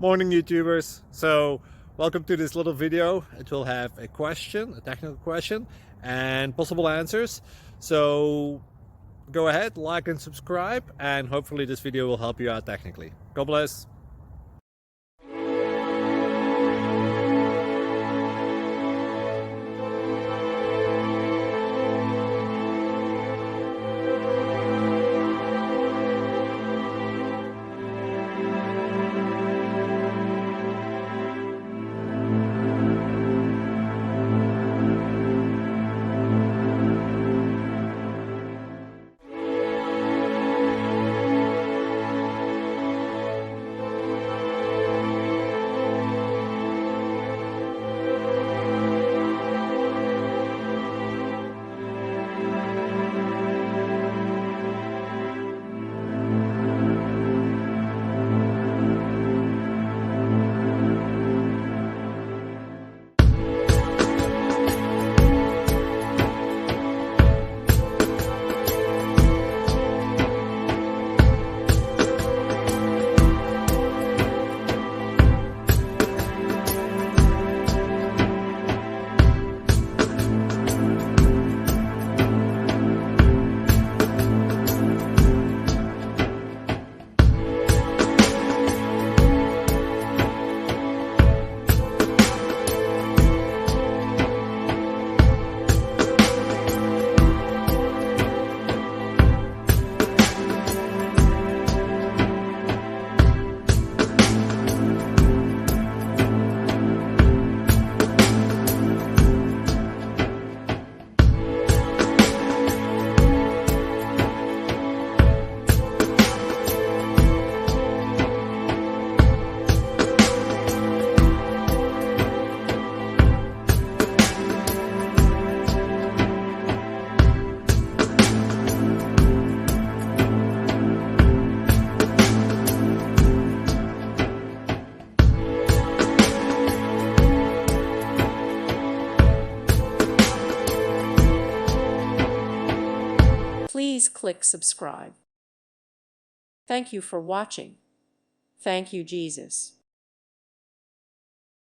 Morning YouTubers. So welcome to this little video. It will have a question, a technical question, and possible answers. So go ahead, like and subscribe, and hopefully this video will help you out technically. God bless. Please click subscribe. Thank you for watching. Thank you, Jesus.